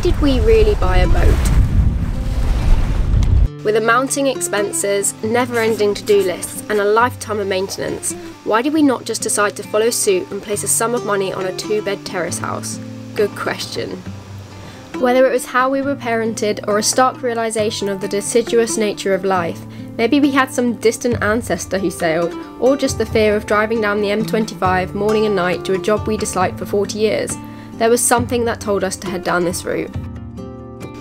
did we really buy a boat? With the mounting expenses, never-ending to-do lists and a lifetime of maintenance, why did we not just decide to follow suit and place a sum of money on a 2-bed terrace house? Good question. Whether it was how we were parented or a stark realisation of the deciduous nature of life, maybe we had some distant ancestor who sailed, or just the fear of driving down the M25 morning and night to a job we disliked for 40 years, there was something that told us to head down this route.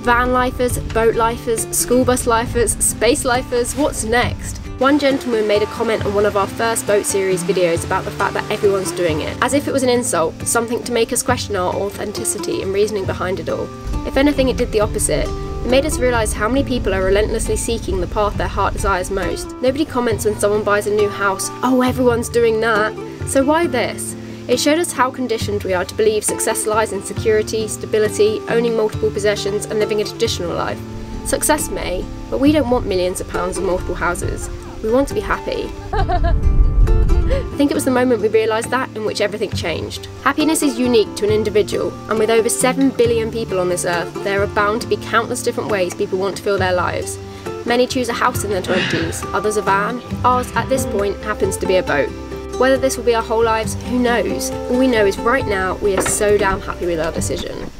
Van lifers, boat lifers, school bus lifers, space lifers, what's next? One gentleman made a comment on one of our first boat series videos about the fact that everyone's doing it, as if it was an insult, something to make us question our authenticity and reasoning behind it all. If anything, it did the opposite. It made us realise how many people are relentlessly seeking the path their heart desires most. Nobody comments when someone buys a new house, oh everyone's doing that, so why this? It showed us how conditioned we are to believe success lies in security, stability, owning multiple possessions and living a traditional life. Success may, but we don't want millions of pounds and multiple houses. We want to be happy. I think it was the moment we realised that in which everything changed. Happiness is unique to an individual, and with over 7 billion people on this earth, there are bound to be countless different ways people want to fill their lives. Many choose a house in their 20s, others a van. Ours, at this point, happens to be a boat. Whether this will be our whole lives, who knows? All we know is right now, we are so damn happy with our decision.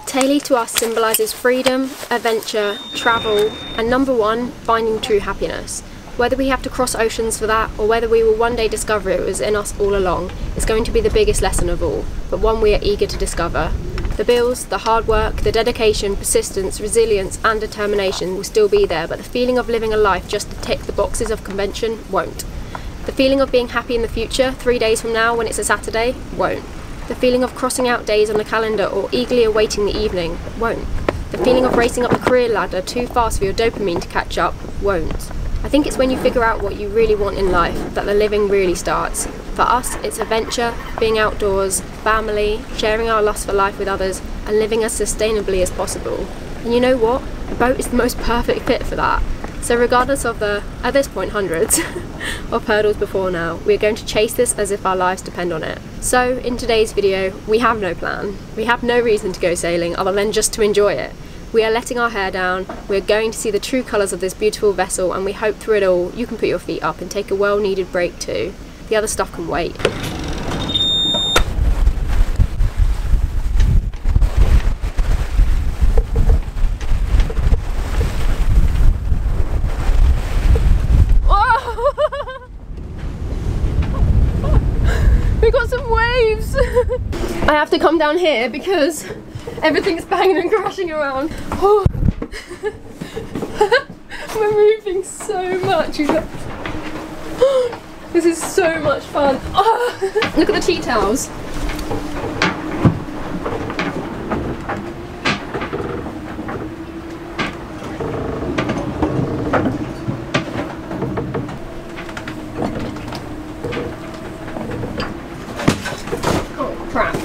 Tay-Lee to us symbolises freedom, adventure, travel, and number one, finding true happiness. Whether we have to cross oceans for that, or whether we will one day discover it was in us all along, is going to be the biggest lesson of all, but one we are eager to discover. The bills, the hard work, the dedication, persistence, resilience and determination will still be there, but the feeling of living a life just to tick the boxes of convention won't. The feeling of being happy in the future, 3 days from now when it's a Saturday, won't. The feeling of crossing out days on the calendar or eagerly awaiting the evening, won't. The feeling of racing up the career ladder too fast for your dopamine to catch up, won't. I think it's when you figure out what you really want in life that the living really starts. For us, it's adventure, being outdoors, family, sharing our lust for life with others, and living as sustainably as possible. And you know what? A boat is the most perfect fit for that. So regardless of the, at this point, hundreds of hurdles before now, we're going to chase this as if our lives depend on it. So in today's video, we have no plan. We have no reason to go sailing other than just to enjoy it. We are letting our hair down, we're going to see the true colours of this beautiful vessel, and we hope through it all you can put your feet up and take a well-needed break too. The other stuff can wait. We got some waves! I have to come down here because everything's banging and crashing around. Oh. We're moving so much. This is so much fun. Oh. Look at the tea towels. Oh crap.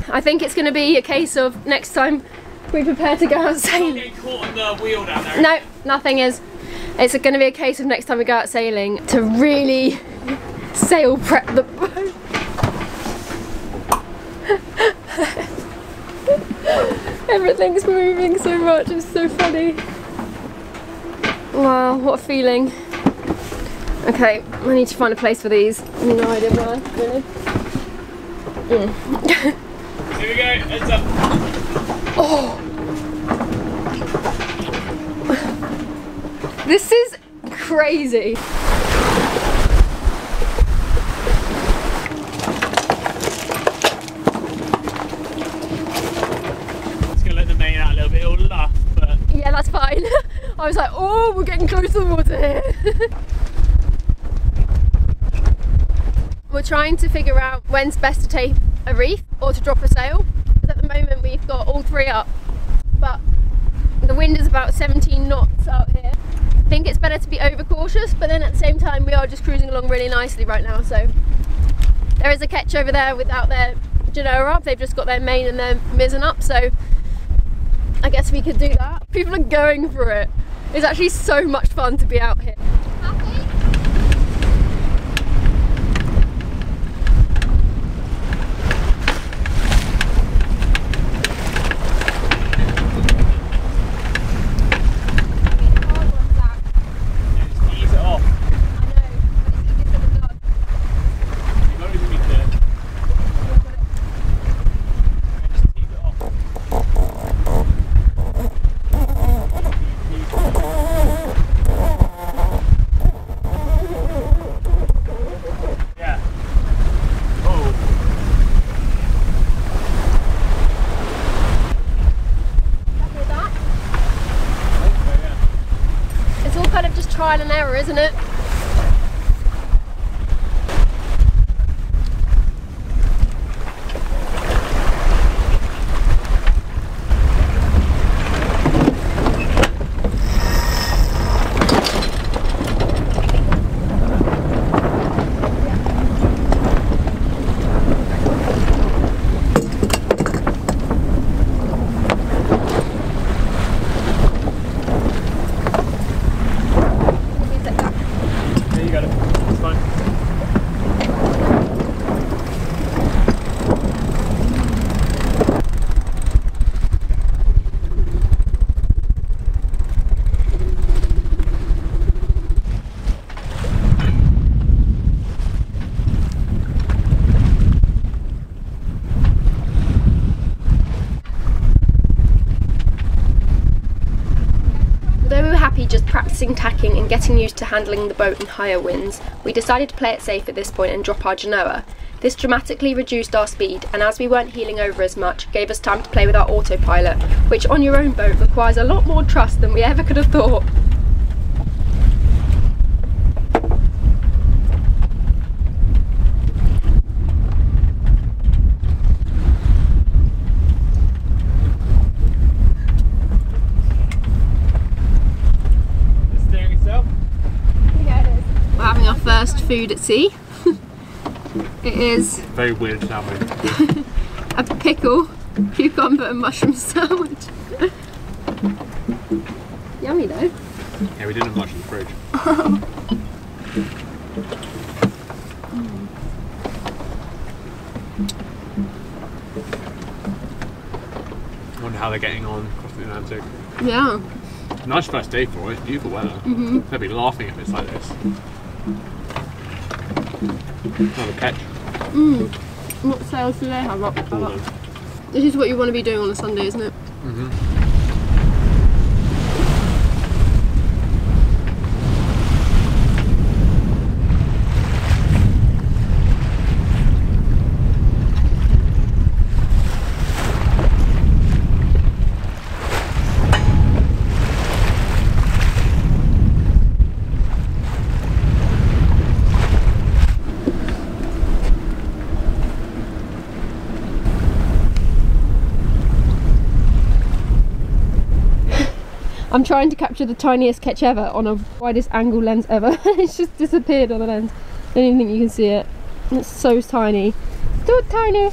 I think it's going to be a case of next time we prepare to go out sailing. Get caught on the wheel down there. No, nothing is. It's going to be a case of next time we go out sailing to really sail prep the boat. Everything's moving so much, it's so funny. Wow, what a feeling. Okay, I need to find a place for these. No idea where, really. Here we go, heads up. Oh! This is crazy. Just gonna let the main out I was like, oh, we're getting close to the water here. We're trying to figure out when's best to take a reef or to drop a sail, because at the moment we've got all three up, but the wind is about 17 knots out here. I think it's better to be overcautious, but then at the same time we are just cruising along really nicely right now. So there is a Ketch over there without their genoa up, they've just got their main and their mizzen up, so I guess we could do that. People are going for it. It's actually so much fun to be out here. Trial and error, isn't it? Just practicing tacking and getting used to handling the boat in higher winds, we decided to play it safe at this point and drop our genoa. This dramatically reduced our speed, and as we weren't heeling over as much, gave us time to play with our autopilot, which on your own boat requires a lot more trust than we ever could have thought. First food at sea. It is very weird sounding. A pickle, cucumber and mushroom sandwich. Yummy though. Yeah, we didn't have much in the fridge. I wonder how they're getting on across the Atlantic. Yeah. Nice first day for it, beautiful weather. They'll be laughing if it's like this. Another Ketch. What sails do they have up? This is what you want to be doing on a Sunday, isn't it? I'm trying to capture the tiniest Ketch ever on a widest angle lens ever. It's just disappeared on the lens. I don't even think you can see it. It's so tiny. So tiny.